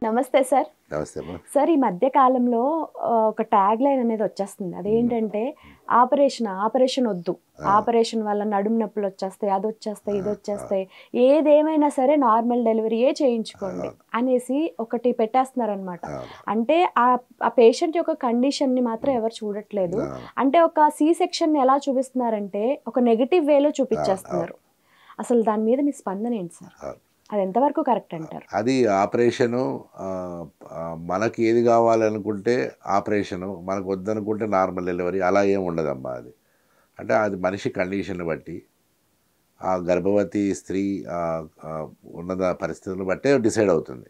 నమస్తే సార్. నమస్తే అమ్మా. సార్ ఈ మధ్య కాలంలో ఒక ట్యాగ్ లైన్ అనేది వచ్చేస్తుంది. అదేంటంటే ఆపరేషన్ వద్దు. ఆపరేషన్ వల్ల నడుము నొప్పులు వచ్చేస్తాయి, అదొచ్చేస్తాయి, ఇదొచ్చేస్తాయి. ఏదేమైనా సరే నార్మల్ డెలివరీయే చేయించుకోండి అనేసి ఒకటి పెట్టేస్తున్నారనమాట. అంటే ఆ పేషెంట్ యొక్క కండిషన్‌ని మాత్రం ఎవరు చూడట్లేదు. అంటే ఒక సి సెక్షన్‌ని ఎలా చూపిస్తున్నారంటే ఒక నెగెటివ్ వేలో చూపించేస్తున్నారు. అసలు దాని మీద మీ స్పందన ఏంటి సార్? అది ఎంతవరకు కరెక్ట్ అంటారు? అది ఆపరేషను మనకి ఏది కావాలనుకుంటే ఆపరేషను, మనకు వద్దనుకుంటే నార్మల్ డెలివరీ అలా ఏమి ఉండదమ్మా. అది అంటే అది మనిషి కండిషన్ బట్టి, ఆ గర్భవతి స్త్రీ ఉన్న పరిస్థితులను బట్టే డిసైడ్ అవుతుంది.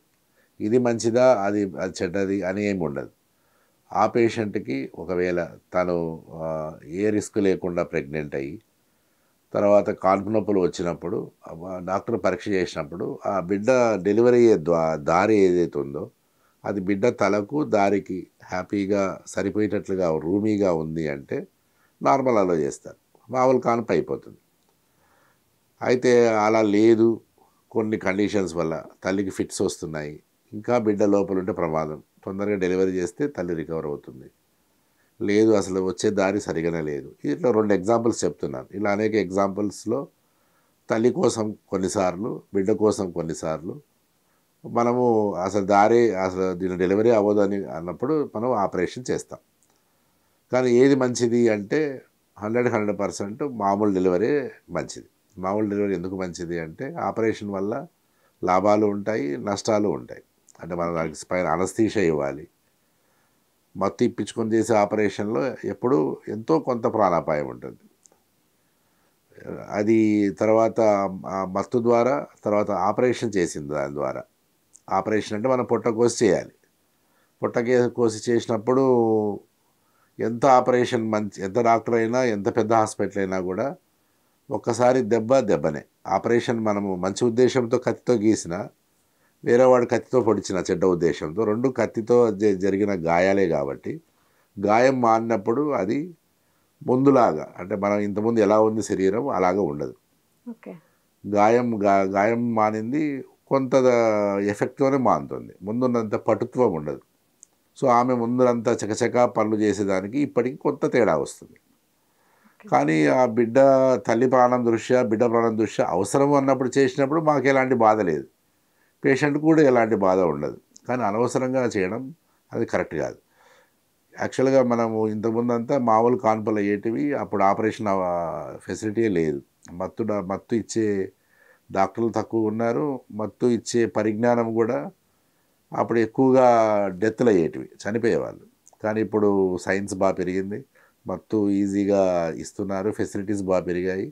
ఇది మంచిదా, అది అది చెడ్డది అని ఏమి ఉండదు. ఆ పేషెంట్కి ఒకవేళ తను ఏ రిస్క్ లేకుండా ప్రెగ్నెంట్ అయ్యి తర్వాత కాన్పు నొప్పులు వచ్చినప్పుడు డాక్టర్ పరీక్ష చేసినప్పుడు ఆ బిడ్డ డెలివరీ అయ్యే దారి ఏదైతే ఉందో అది బిడ్డ తలకు దారికి హ్యాపీగా సరిపోయేటట్లుగా రూమీగా ఉంది అంటే నార్మల్ అలో చేస్తారు, మామూలు కాన్పు అయిపోతుంది. అయితే అలా లేదు, కొన్ని కండిషన్స్ వల్ల తల్లికి ఫిట్స్ వస్తున్నాయి, ఇంకా బిడ్డ లోపల ఉంటే ప్రమాదం, తొందరగా డెలివరీ చేస్తే తల్లి రికవర్ అవుతుంది, లేదు అసలు వచ్చే దారి సరిగానే లేదు. ఇట్లా 2 ఎగ్జాంపుల్స్ చెప్తున్నాను. ఇలా అనేక ఎగ్జాంపుల్స్లో తల్లి కోసం కొన్నిసార్లు, బిడ్డ కోసం కొన్నిసార్లు మనము అసలు దీని డెలివరీ అవ్వదని అన్నప్పుడు మనం ఆపరేషన్ చేస్తాం. కానీ ఏది మంచిది అంటే 100% మామూలు డెలివరీ మంచిది. మామూలు డెలివరీ ఎందుకు మంచిది అంటే ఆపరేషన్ వల్ల లాభాలు ఉంటాయి, నష్టాలు ఉంటాయి. అంటే మనం దానికి స్పైన్ అనస్థీషియా ఇవ్వాలి. మత్తు ఇప్పించుకొని చేసే ఆపరేషన్లో ఎప్పుడూ ఎంతో కొంత ప్రాణాపాయం ఉంటుంది. అది తర్వాత మత్తు ద్వారా తర్వాత ఆపరేషన్ చేసింది దాని ద్వారా. ఆపరేషన్ అంటే మనం పొట్ట కోసి చేయాలి. పొట్ట కోసి చేసినప్పుడు ఎంత ఆపరేషన్ ఎంత డాక్టర్ అయినా, ఎంత పెద్ద హాస్పిటల్ అయినా కూడా ఒక్కసారి దెబ్బనే. ఆపరేషన్ మనము మంచి ఉద్దేశంతో కత్తితో గీసిన, వేరే వాడు కత్తితో పొడిచిన చెడ్డ ఉద్దేశంతో, 2 కత్తితో జరిగిన గాయాలే కాబట్టి గాయం మానినప్పుడు అది ముందులాగా, అంటే మనం ఇంతకుముందు ఎలా ఉంది శరీరం అలాగా ఉండదు. గాయం మానింది కొంత ఎఫెక్ట్తోనే మానుతుంది, ముందున్నంత పటుత్వం ఉండదు. సో ఆమె ముందునంత చకచకా పనులు చేసేదానికి ఇప్పటికి కొంత తేడా వస్తుంది. కానీ ఆ బిడ్డ తల్లి ప్రాణం దృష్ట్యా, బిడ్డ ప్రాణం దృష్ట్యా అవసరం అన్నప్పుడు చేసినప్పుడు మాకు ఎలాంటి బాధ లేదు, పేషెంట్ కూడా ఎలాంటి బాధ ఉండదు. కానీ అనవసరంగా చేయడం అది కరెక్ట్ కాదు. యాక్చువల్గా మనము ఇంతకుముందు అంతా మామూలు కాన్పులు అయ్యేటివి, అప్పుడు ఆపరేషన్ ఫెసిలిటీ లేదు. మత్తు ఇచ్చే డాక్టర్లు తక్కువ ఉన్నారు, మత్తు ఇచ్చే పరిజ్ఞానం కూడా అప్పుడు ఎక్కువగా డెత్లు అయ్యేటివి, చనిపోయేవాళ్ళు. కానీ ఇప్పుడు సైన్స్ బాగా పెరిగింది, మత్తు ఈజీగా ఇస్తున్నారు, ఫెసిలిటీస్ బాగా పెరిగాయి.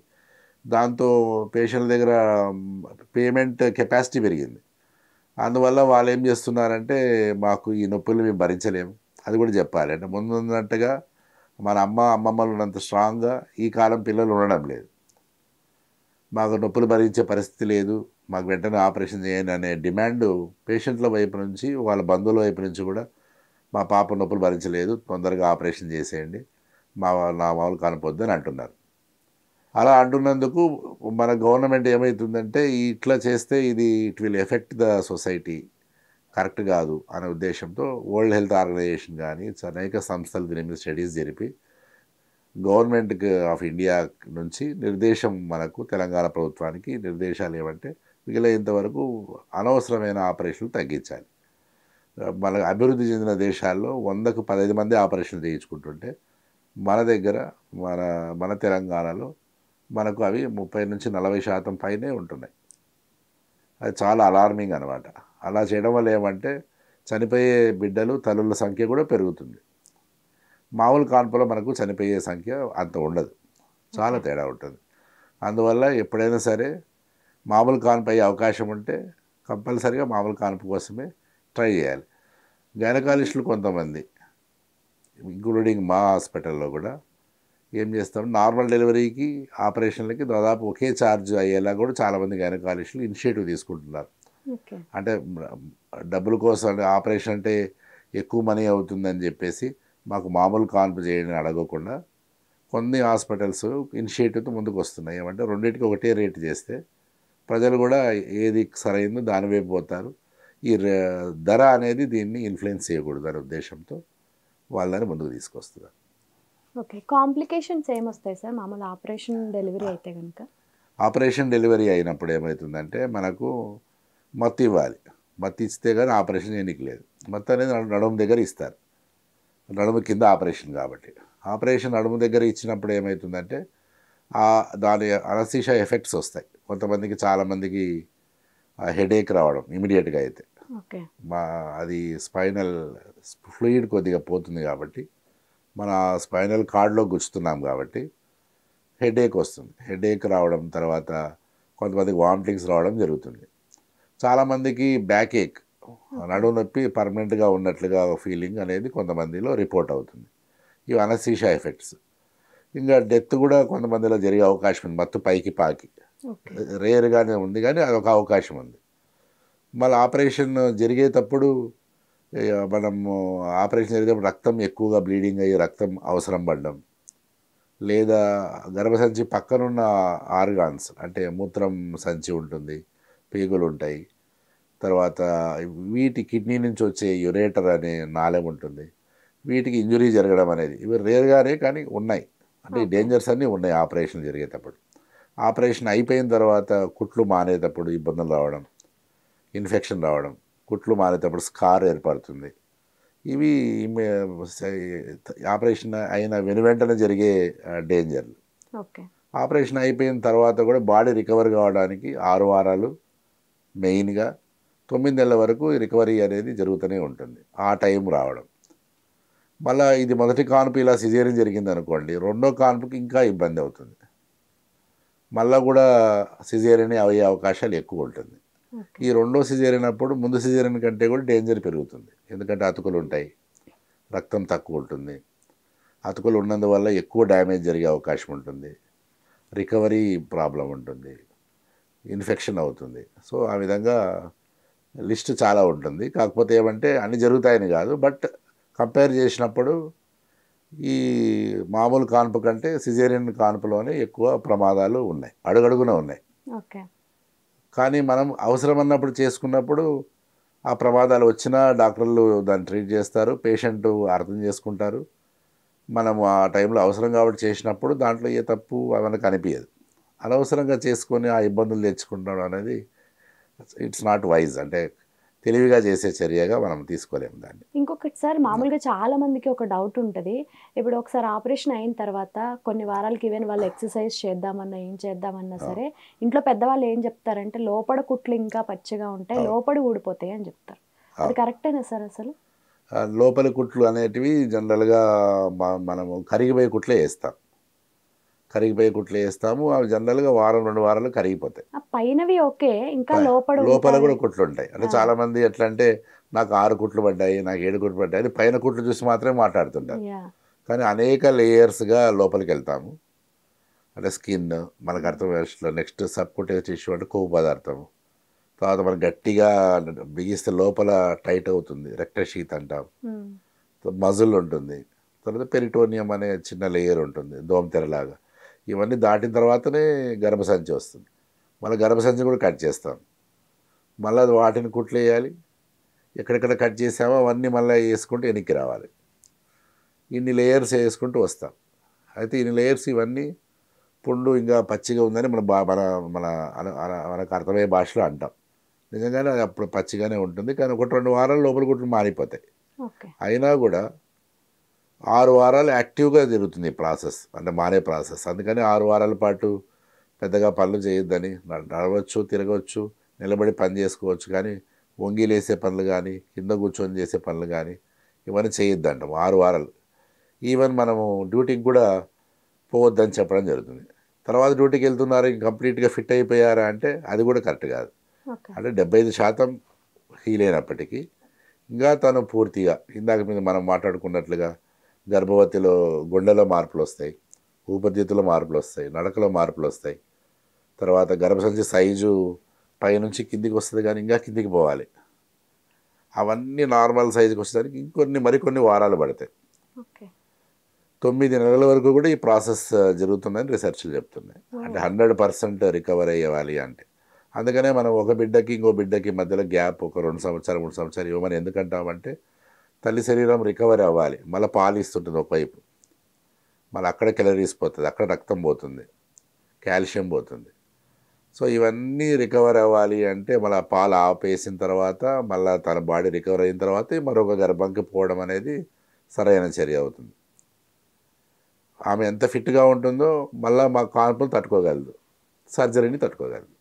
దాంతో పేషెంట్ల దగ్గర పేమెంట్ కెపాసిటీ పెరిగింది. అందువల్ల వాళ్ళు ఏం చేస్తున్నారంటే మాకు ఈ నొప్పులు మేము భరించలేము, అది కూడా చెప్పాలి. అంటే ముందు ఉన్నట్టుగా మన అమ్మమ్మలు ఉన్నంత స్ట్రాంగ్గా ఈ కాలం పిల్లలు ఉండడం లేదు. మాకు నొప్పులు భరించే పరిస్థితి లేదు, మాకు వెంటనే ఆపరేషన్ చేయండి అనే డిమాండ్ పేషెంట్ల వైపు నుంచి, వాళ్ళ బంధువుల వైపు నుంచి కూడా మా పాప నొప్పులు భరించలేదు, తొందరగా ఆపరేషన్ చేసేయండి, నా మామూలు కానిపోద్దు అని అంటున్నారు. అలా అంటున్నందుకు మన గవర్నమెంట్ ఏమవుతుందంటే ఇట్లా చేస్తే it will effect the society, correct కాదు అనే ఉద్దేశంతో వరల్డ్ హెల్త్ ఆర్గనైజేషన్ కానీ అనేక సంస్థలు దీని మీద స్టడీస్ జరిపి గవర్నమెంట్ ఆఫ్ ఇండియా నుంచి నిర్దేశం, మనకు తెలంగాణ ప్రభుత్వానికి నిర్దేశాలు ఏమంటే మిగిలినంతవరకు అనవసరమైన ఆపరేషన్లు తగ్గించాలి. మన అభివృద్ధి చెందిన దేశాల్లో 100కు 15 మంది ఆపరేషన్లు చేయించుకుంటుంటే మన దగ్గర మన తెలంగాణలో మనకు అవి 30-40% పైనే ఉంటున్నాయి. అది చాలా అలార్మింగ్ అనమాట. అలా చేయడం వల్ల ఏమంటే చనిపోయే బిడ్డలు, తల్లుల సంఖ్య కూడా పెరుగుతుంది. మామూలు కాన్పులో మనకు చనిపోయే సంఖ్య అంత ఉండదు, చాలా తేడా ఉంటుంది. అందువల్ల ఎప్పుడైనా సరే మామూలు కాన్పు అయ్యే అవకాశం ఉంటే కంపల్సరీగా మామూలు కాన్పు కోసమే ట్రై చేయాలి. గైనకాలజిస్టులు కొంతమంది, ఇంక్లూడింగ్ మా హాస్పిటల్లో కూడా ఏం చేస్తాం, నార్మల్ డెలివరీకి ఆపరేషన్లకి దాదాపు ఒకే ఛార్జ్ అయ్యేలా కూడా చాలామంది గైనకాలజిస్టులు ఇనిషియేటివ్ తీసుకుంటున్నారు. అంటే డబ్బుల కోసం, అంటే ఆపరేషన్ అంటే ఎక్కువ మనీ అవుతుందని చెప్పేసి మాకు మామూలు కాన్పు చేయని అడగకుండా కొన్ని హాస్పిటల్స్ ఇనిషియేటివ్తో ముందుకు వస్తున్నాయి. ఏమంటే రెండింటికి ఒకటే రేటు చేస్తే ప్రజలు కూడా ఏది సరైందో దాని వైపు పోతారు. ఈ ధర అనేది దీన్ని ఇన్ఫ్లుయెన్స్ చేయకూడదు అనే ఉద్దేశంతో వాళ్ళని ముందుకు తీసుకొస్తున్నారు. ఓకే. కాంప్లికేషన్స్ ఏమొస్తాయి సార్ మామూలు ఆపరేషన్ డెలివరీ అయితే కనుక? ఆపరేషన్ డెలివరీ అయినప్పుడు ఏమవుతుందంటే మనకు మత్తు ఇవ్వాలి. మత్తు ఇస్తే కానీ ఆపరేషన్ చేయనికి లేదు. మత్తు అనేది నడుము దగ్గర ఇస్తారు. నడుము కింద ఆపరేషన్ కాబట్టి. ఆపరేషన్ నడుము దగ్గర ఇచ్చినప్పుడు ఏమవుతుందంటే దాని అనస్థీషియా ఎఫెక్ట్స్ వస్తాయి. కొంతమందికి చాలామందికి హెడేక్ రావడం ఇమీడియట్గా అయితే ఓకే. అది స్పైనల్ ఫ్లూయిడ్ కొద్దిగా పోతుంది కాబట్టి మన స్పైనల్ కార్డ్లో గుచ్చుతున్నాం కాబట్టి హెడేక్ వస్తుంది. హెడేక్ రావడం తర్వాత కొంతమందికి వామిటింగ్స్ రావడం జరుగుతుంది. చాలామందికి బ్యాక్ ఏక్ నడుము నొప్పి పర్మనెంట్గా ఉన్నట్లుగా ఫీలింగ్ అనేది కొంతమందిలో రిపోర్ట్ అవుతుంది. ఇవి అనస్థీషియా ఎఫెక్ట్స్. ఇంకా డెత్ కూడా కొంతమందిలో జరిగే అవకాశం ఉంది. మత్తు పైకి పాకి రేర్గానే ఉంది కానీ అదొక అవకాశం ఉంది. మళ్ళీ ఆపరేషన్ జరిగేటప్పుడు మనము ఆపరేషన్ జరిగేటప్పుడు రక్తం ఎక్కువగా బ్లీడింగ్ అయ్యి రక్తం అవసరం పడడం, లేదా గర్భసంచి పక్కనున్న ఆర్గాన్స్ అంటే మూత్రం సంచి ఉంటుంది, పేగులు ఉంటాయి, తర్వాత వీటి కిడ్నీ నుంచి వచ్చే యురేటర్ అనే నాళం ఉంటుంది, వీటికి ఇంజురీ జరగడం అనేది ఇవి రేర్గానే కానీ ఉన్నాయి. అంటే డేంజర్స్ అన్నీ ఉన్నాయి ఆపరేషన్ జరిగేటప్పుడు. ఆపరేషన్ అయిపోయిన తర్వాత కుట్లు మానేటప్పుడు ఇబ్బందులు రావడం, ఇన్ఫెక్షన్ రావడం, కుట్లు మానేటప్పుడు స్కార్ ఏర్పడుతుంది. ఇవి ఆపరేషన్ అయిన వెనువెంటనే జరిగే డేంజర్లు. ఓకే. ఆపరేషన్ అయిపోయిన తర్వాత కూడా బాడీ రికవర్ కావడానికి 6 వారాలు మెయిన్గా 9 నెలల వరకు రికవరీ అనేది జరుగుతూనే ఉంటుంది. ఆ టైం రావడం మళ్ళీ ఇది మొదటి కాన్పు ఇలా సిజేరియన్ జరిగింది అనుకోండి, రెండో కాన్పుకి ఇంకా ఇబ్బంది అవుతుంది. మళ్ళీ కూడా సిజేరియన్ అయ్యే అవకాశాలు ఎక్కువ ఉంటుంది. ఈ రెండో సిజేరియన్ అప్పుడు ముందు సిజేరియన్ కంటే కూడా డేంజర్ పెరుగుతుంది. ఎందుకంటే అతుకులు ఉంటాయి, రక్తం తక్కువ ఉంటుంది. అతుకులు ఉన్నందువల్ల ఎక్కువ డ్యామేజ్ జరిగే అవకాశం ఉంటుంది, రికవరీ ప్రాబ్లం ఉంటుంది, ఇన్ఫెక్షన్ అవుతుంది. సో ఆ విధంగా లిస్ట్ చాలా ఉంటుంది. కాకపోతే ఏమంటే అన్నీ జరుగుతాయని కాదు, బట్ కంపేర్ చేసినప్పుడు ఈ మామూలు కాన్పు కంటే సిజేరియన్ కాన్పులోనే ఎక్కువ ప్రమాదాలు ఉన్నాయి, అడుగడుగున ఉన్నాయి. ఓకే. కానీ మనం అవసరం అన్నప్పుడు చేసుకున్నప్పుడు ఆ ప్రమాదాలు వచ్చినా డాక్టర్లు దాన్ని ట్రీట్ చేస్తారు, పేషెంట్ అర్థం చేసుకుంటారు. మనము ఆ టైంలో అవసరం కాబట్టి చేసినప్పుడు దాంట్లో ఏ తప్పు మనకు అనిపించదు. అనవసరంగా చేసుకొని ఆ ఇబ్బందులు తెచ్చుకుంటాం అనేది ఇట్స్ నాట్ వైజ్, అంటే తెలివిగా చేసే చర్యగా మనం తీసుకోలేము దాన్ని. ఇంకొకటి సార్ మామూలుగా చాలా మందికి ఒక డౌట్ ఉంటుంది. ఇప్పుడు ఒకసారి ఆపరేషన్ అయిన తర్వాత కొన్ని వారాలకి ఈవెన్ వాళ్ళు ఎక్సర్సైజ్ చేద్దామన్నా ఏం చేద్దామన్నా సరే ఇంట్లో పెద్దవాళ్ళు ఏం చెప్తారంటే లోపల కుట్లు ఇంకా పచ్చిగా ఉంటాయి, లోపల ఊడిపోతాయి అని చెప్తారు. అది కరెక్టేనా సార్? అసలు లోపలి కుట్లు అనేటివి జనరల్గా మనము కరిగిపోయే కుట్లే వేస్తాం. కరిగిపోయే కుట్లు వేస్తాము. అవి జనరల్గా వారం 2 వారాలు కరిగిపోతాయి. పైనవి ఓకే, ఇంకా లోపల కూడా కుట్లు ఉంటాయి. అంటే చాలామంది ఎట్లా అంటే నాకు 6 కుట్లు పడ్డాయి, నాకు 7 కుట్లు పడ్డాయి అని పైన కుట్లు చూసి మాత్రమే మాట్లాడుతుంటారు. కానీ అనేక లేయర్స్గా లోపలికి వెళ్తాము. అంటే స్కిన్ మనకు అర్థం, నెక్స్ట్ సబ్కుటేనియస్ టిష్యూ అంటే కొవ్వు పదార్థము, తర్వాత మనం గట్టిగా బిగిస్తే లోపల టైట్ అవుతుంది, రెక్టల్ షీత్ అంటాం, మజిల్ ఉంటుంది, తర్వాత పెరిటోనియం అనే చిన్న లేయర్ ఉంటుంది దోమతెరలాగా. ఇవన్నీ దాటిన తర్వాతనే గర్భసంచి వస్తుంది. మళ్ళీ గర్భసంచి కూడా కట్ చేస్తాం, మళ్ళీ వాటిని కుట్లు వేయాలి, ఎక్కడెక్కడ కట్ చేసామో అవన్నీ మళ్ళీ వేసుకుంటూ వెనక్కి రావాలి. ఇన్ని లేయర్స్ వేసుకుంటూ వస్తాం. అయితే ఇన్ని లేయర్స్ ఇవన్నీ పుండు ఇంకా పచ్చిగా ఉందని మన మన మనకు అర్థమయ్యే భాషలో అంటాం. నిజంగానే అది అప్పుడు పచ్చిగానే ఉంటుంది, కానీ 1-2 వారాలు లోపల కుట్లు మారిపోతాయి. అయినా కూడా 6 వారాలు యాక్టివ్గా జరుగుతుంది ఈ ప్రాసెస్, అంటే మారే ప్రాసెస్. అందుకని 6 వారాల పాటు పెద్దగా పనులు చేయొద్దని, నడవచ్చు, తిరగవచ్చు, నిలబడి పని చేసుకోవచ్చు, కానీ వంగి లేసే పనులు కానీ కింద కూర్చొని చేసే పనులు కానీ ఇవన్నీ చేయొద్దంటాం 6 వారాలు. ఈవెన్ మనము డ్యూటీకి కూడా పోవద్దని చెప్పడం జరుగుతుంది. తర్వాత డ్యూటీకి వెళ్తున్నారు కంప్లీట్గా ఫిట్ అయిపోయారా అంటే అది కూడా కరెక్ట్ కాదు. అంటే 75% హీల్ అయినప్పటికీ ఇంకా తను పూర్తిగా ఇందాక మీద మనం మాట్లాడుకున్నట్లుగా గర్భవతిలో గుండెలో మార్పులు వస్తాయి, ఊపిరితిత్తులో మార్పులు వస్తాయి, నడకలో మార్పులు వస్తాయి, తర్వాత గర్భసంచి సైజు పైనుంచి కిందికి వస్తుంది కానీ ఇంకా కిందికి పోవాలి. అవన్నీ నార్మల్ సైజుకి వచ్చేదానికి మరికొన్ని వారాలు పడతాయి. 9 నెలల వరకు కూడా ఈ ప్రాసెస్ జరుగుతుందని రీసెర్చ్లు చెప్తున్నాయి. అంటే 100% రికవర్ అయ్యేవాలి అంటే అందుకనే మనం ఒక బిడ్డకి ఇంకో బిడ్డకి మధ్యలో గ్యాప్ ఒక 2 సంవత్సరాలు 3 సంవత్సరాలు ఇవ్వమని ఎందుకంటామంటే తల్లి శరీరం రికవరీ అవ్వాలి. మళ్ళీ పాలు ఇస్తుంటుంది ఒకవైపు, మళ్ళీ అక్కడ కెలరీస్ పోతుంది, అక్కడ రక్తం పోతుంది, కాల్షియం పోతుంది. సో ఇవన్నీ రికవర్ అవ్వాలి అంటే మళ్ళీ పాలు ఆపేసిన తర్వాత మళ్ళీ తన బాడీ రికవర్ అయిన తర్వాతే మరొక గర్భంకి పోవడం అనేది సరైన చర్య అవుతుంది. ఆమె ఎంత ఫిట్గా ఉంటుందో మళ్ళీ మా కాన్పులు తట్టుకోగలదు, సర్జరీని తట్టుకోగలదు.